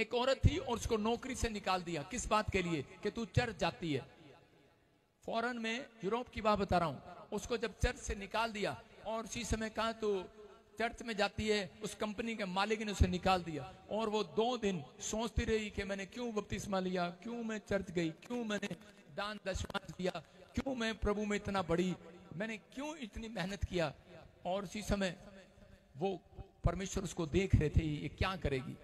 एक औरत थी और उसको नौकरी से निकाल दिया। किस बात के लिए? कि तू चर्च जाती है। फॉरेन में, यूरोप की बात बता रहा हूं। उसको जब चर्च से निकाल दिया और उसी समय कहा तो चर्च में जाती है, उस कंपनी के मालिक ने उसे निकाल दिया और वो 2 दिन सोचती रही कि मैंने क्यों बपतिस्मा लिया, क्यों मैं चर्च गई, क्यों मैंने दान दशमांश दिया, क्यों मैं प्रभु में इतना बड़ी, मैंने क्यों इतनी मेहनत किया। और उसी समय वो परमेश्वर उसको देख रहे थे ये क्या करेगी,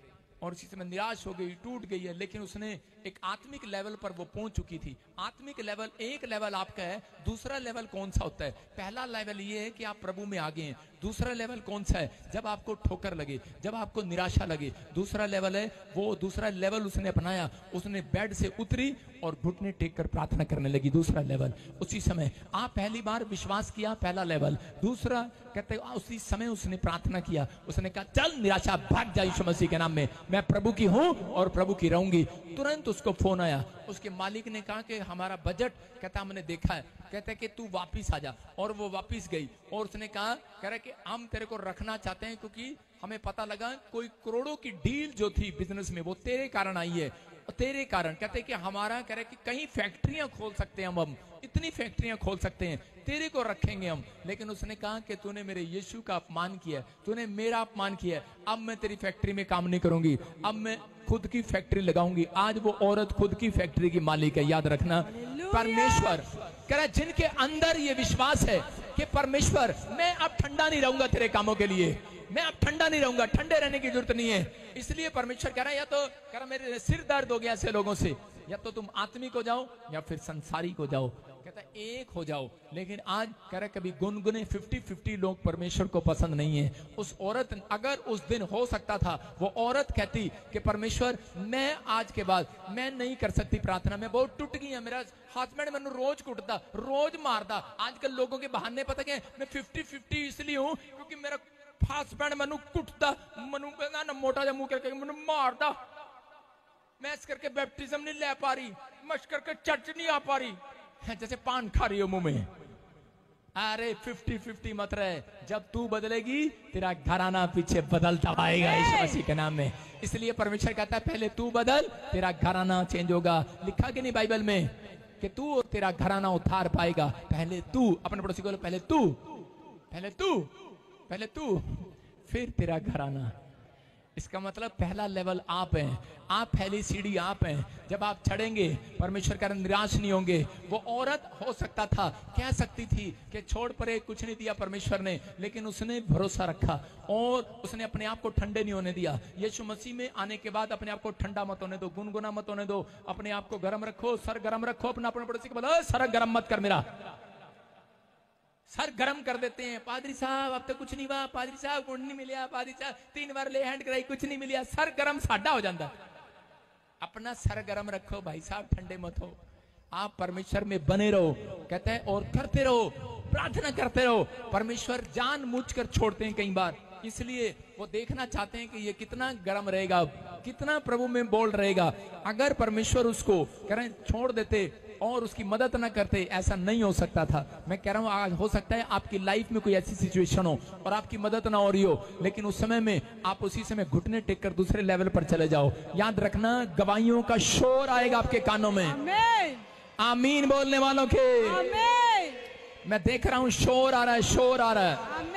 और इसी समय निराश हो गई, टूट गई है। लेकिन उसने एक आत्मिक लेवल पर वो पहुंच चुकी थी। आत्मिक लेवल, एक लेवल आपका है, दूसरा लेवल कौन सा होता है? पहला लेवल ये है कि आप प्रभु में आगे हैं। दूसरा लेवल कौन सा है? जब आपको ठोकर लगे, जब आपको निराशा लगे। दूसरा लेवल है वो, दूसरा लेवल उसने अपनाया। उसने बेड से उतरी और घुटने टेक कर प्रार्थना करने लगी। दूसरा लेवल। उसी समय आप पहली बार विश्वास किया, पहला लेवल। दूसरा कहते उसी समय उसने प्रार्थना किया। उसने कहा चल निराशा भाग जा यीशु मसीह के नाम में, मैं प्रभु की हूं और प्रभु की रहूंगी। तुरंत उसको फोन आया। उसके मालिक ने कहा कि हमारा बजट, कहता हमने देखा है, कहते कि तू वापिस आ जा। और वो वापिस गई और उसने कहा, कह रहा कि हम तेरे को रखना चाहते हैं क्योंकि हमें पता लगा कोई करोड़ों की डील जो थी बिजनेस में वो तेरे कारण आई है। तेरे कारण, कहते कि हमारा, कह रहे कि कई फैक्ट्रियां खोल सकते हैं हम इतनी फैक्ट्रियां खोल सकते हैं, तेरे को रखेंगे हम। लेकिन उसने कहा कि तूने मेरे यीशु का अपमान किया, तूने मेरा अपमान किया, अब मैं तेरी फैक्ट्री में काम नहीं करूंगी, अब मैं खुद की फैक्ट्री लगाऊंगी। आज वो औरत खुद की फैक्ट्री की मालिक है, याद रखना। परमेश्वर कह रहा है जिनके अंदर ये विश्वास है कि परमेश्वर मैं अब ठंडा नहीं रहूंगा तेरे कामों के लिए, मैं अब ठंडा नहीं रहूंगा, ठंडे रहने की जरूरत नहीं है। इसलिए परमेश्वर कह रहा है, या तो कह रहा मेरे सिर दर्द हो गया ऐसे लोगों से, या तो तुम आत्मिक हो जाओ या फिर संसारिक हो जाओ। कहता है एक हो जाओ। लेकिन आज कह रहा कभी गुनगुने 50-50 लोग परमेश्वर को पसंद नहीं है। उस औरत, अगर उस दिन हो सकता था वो औरत कहती कि परमेश्वर मैं आज के बाद मैं नहीं कर सकती प्रार्थना, मैं बहुत टूट गई है, मेरा हस्बैंड मैंने रोज कुटता, रोज मारता। आजकल लोगों के बहाने पता क्या, मैं 50-50 इसलिए हूं क्योंकि मेरा हस्बैंड मैनू कुटता, मनु ना मोटा जा मुंह करके मैनू मारता, मैं इस करके बैप्टिज्म नहीं ले पा रही, मश करके चर्च नहीं आ पा रही, जैसे पान खा रही हो मुंह में। अरे 50-50 मत रहे, जब तू बदलेगी तेरा घराना पीछे बदलता आएगा यीशु मसीह के नाम में। इसलिए परमेश्वर कहता है पहले तू बदल, तेरा घराना चेंज होगा। लिखा कि नहीं बाइबल में कि तू और तेरा घराना उद्धार पाएगा। पहले तू, अपने पड़ोसी को पहले तू, पहले तू, पहले तू, फिर तेरा घराना। इसका मतलब पहला लेवल आप हैं, आप पहली सीढ़ी आप हैं। जब आप चढ़ेंगे परमेश्वर का निराश नहीं होंगे। वो औरत हो सकता था, कह सकती थी कि छोड़ परे, कुछ नहीं दिया परमेश्वर ने, लेकिन उसने भरोसा रखा और उसने अपने आप को ठंडे नहीं होने दिया। यीशु मसीह में आने के बाद अपने आप को ठंडा मत होने दो, गुनगुना मत होने दो, अपने आप को गर्म रखो, सर गर्म रखो। अपना अपने पड़ोसी को बोलो सर गर्म मत कर, मेरा सर गरम कर देते हैं। पादरी साहब अब तो कुछ नहीं हुआ, पादरी साहब गुण नहीं मिलिया, पादरी साहब 3 बार ले हैंड कराई, कुछ नहीं मिलिया, सर गरम साडा हो जाता। अपना सर गरम रखो भाई साहब, ठंडे मत हो। आप परमेश्वर में बने रहो, कहते हैं, और करते रहो, प्रार्थना करते रहो। परमेश्वर जानबूझकर छोड़ते हैं कई बार, इसलिए वो देखना चाहते हैं कि ये कितना गर्म रहेगा, कितना प्रभु में बोल रहेगा। अगर परमेश्वर उसको करें छोड़ देते और उसकी मदद ना करते, ऐसा नहीं हो सकता था। मैं कह रहा हूं आज हो सकता है आपकी लाइफ में कोई ऐसी सिचुएशन हो और आपकी मदद ना हो रही हो, लेकिन उस समय में आप उसी समय घुटने टेक कर दूसरे लेवल पर चले जाओ। याद रखना गवाहियों का शोर आएगा आपके कानों में। आमीन बोलने वालों के। मैं देख रहा हूं शोर आ रहा है, शोर आ रहा है।